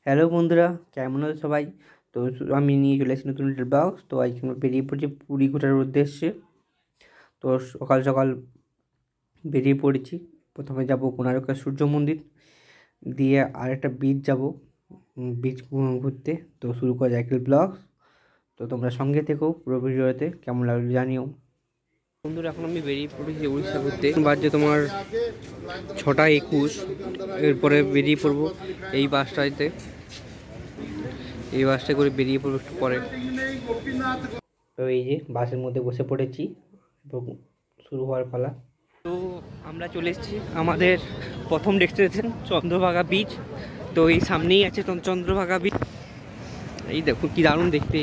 Hello বন্ধুরা, কেমন আছো সবাই? তো আমি নিয়ে চলে এসেছি নতুন একটা ব্লগ। তো আজকে আমরা বেরিয়ে পড়ছি পুরী ঘোরার উদ্দেশ্যে। তো সকাল সকাল বেরিয়ে পড়েছি। প্রথমে যাব কোণার্কের সূর্য মন্দির, দিয়ে আরেকটা বিচ যাব, বিচ ঘুরতে। তো শুরু করা যায় ব্লগ। তো তোমরা সঙ্গে থেকো পুরো ভিডিওতে, কেমন লাগলো জানিও। বন্ধুরা, এখন আমি বেরিয়ে পড়েছি উড়িষ্যা ঘুরতে। বাজছে তোমার 6টা 21। এরপরে বেরিয়ে পড়বো এই বাসটাতে, এই বাসটা করে বেরিয়ে পড়বো একটু পরে। তো এই যে বাসের মধ্যে বসে পড়েছি এবং শুরু হওয়ার পালা। তো আমরা চলে এসেছি আমাদের প্রথম ডেস্টিনেশন চন্দ্রভাগা বিচ। তো এই সামনেই আছে চন্দ্রভাগা বিচ। এই দেখো কি দারুণ দেখতে।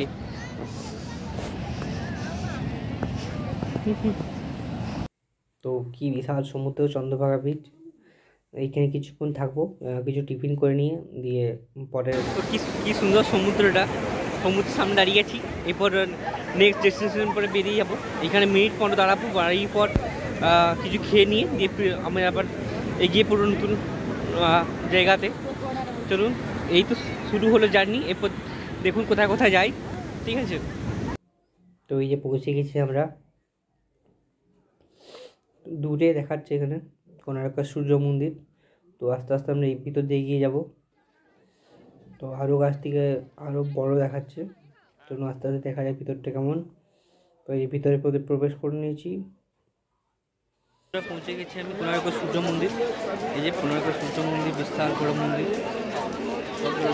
তো কি বিশাল সমুদ্র চন্দ্রভাগা বিচ। এইখানে কিছুক্ষণ থাকবো, কিছু টিফিন করে নিয়ে দিয়ে পরে। তো কি সুন্দর সমুদ্রটা, সমুদ্রের সামনে দাঁড়িয়ে আছি। এরপর নেক্সট ডেস্টিনেশন পরে বেরিয়ে যাবো। এখানে মিনিট 15 দাঁড়াবো, বাড়ির পর কিছু খেয়ে নিয়ে দিয়ে আমি আবার এগিয়ে পড়বো নতুন জায়গাতে। চলুন, এই তো শুরু হলো জার্নি। এরপর দেখুন কোথায় কোথায় যাই, ঠিক আছে? তো এই যে পৌঁছে গেছি আমরা। দূরে দেখাচ্ছে এখানে কোণার্কের সূর্য মন্দির। তো আস্তে আস্তে আমরা এই ভিতর দিয়ে এগিয়ে যাবো। তো আরও গাছ থেকে আরও বড় দেখাচ্ছে, চলুন আস্তে আস্তে দেখা যায় ভিতরটা কেমন। তো এই ভিতরে প্রবেশ করে নিয়েছি। পৌঁছে গেছি আমি কোণার্কের সূর্য মন্দির। এই যে কোণার্কের সূর্য মন্দির, বিশাল বড় মন্দির,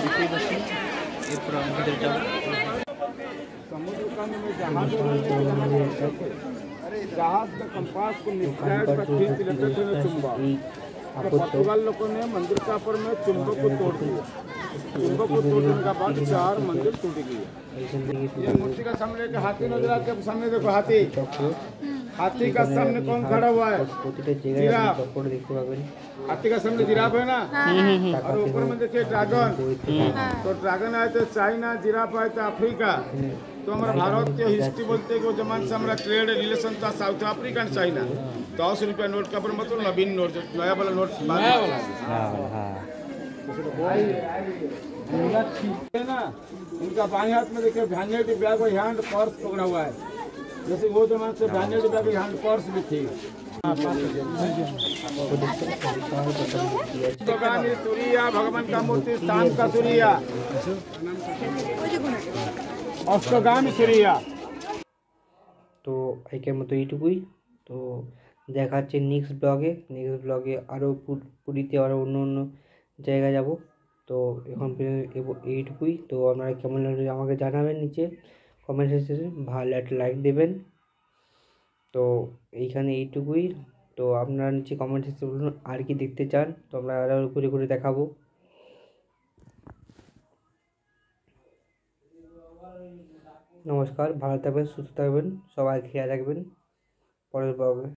দেখতেই পাচ্ছি। এরপর আমি ভিতরে যাবো। पोर्तुगाल लोगों ने मंदिर का पर में चुंबक को तोड़ दिया। चुंबक को तोड़ने के बाद 4 मंदिर टूट गए। ये मूर्ति का सामने एक हाथी नजर आता है। सामने देखो हाथी, हाथी का सामने कौन खड़ा हुआ है? जिराफ। हाथी का सामने जिराफ है ना, और ऊपर में देखिए ड्रैगन। तो ड्रैगन आए तो चाइना, जिराफ आए तो अफ्रीका। तो हमारा भारत के हिस्ट्री बोलते हैं कि जमान से हमारा ट्रेड रिलेशन था साउथ अफ्रीका एंड चाइना। 10 रुपया नोट का पर मतलब नवीन नोट, नया वाला नोट है ना। उनका बाएं हाथ में देखिए वैनिटी बैग और हैंड पर्स पकड़ा हुआ है। जैसे वो जमाने से वैनिटी बैग और हैंड पर्स भी थी। सूर्या भगवान का मूर्ति, शाम का सूर्या, অষ্টগামী सूर्या। তো আজকের মতো এইটুকুই। তো দেখা হচ্ছে নেক্সট ব্লগে আরও পুরীতে আরও অন্য অন্য জায়গায় যাব। তো এখন এইটুকুই। তো আপনারা কেমন লাগলো আমাকে জানাবেন নিচে কমেন্ট সেকশনে, ভালো একটা লাইক দেবেন। তো এইখানে এইটুকুই। তো আপনারা নিচে কমেন্ট সেকশনে বলুন আর কি দেখতে চান, তো আমরা আরও ঘুরে ঘুরে দেখাবো। নমস্কার, ভালো থাকবেন, সুস্থ থাকবেন, সবাই খেয়াল রাখবেন। পরের ব্লগে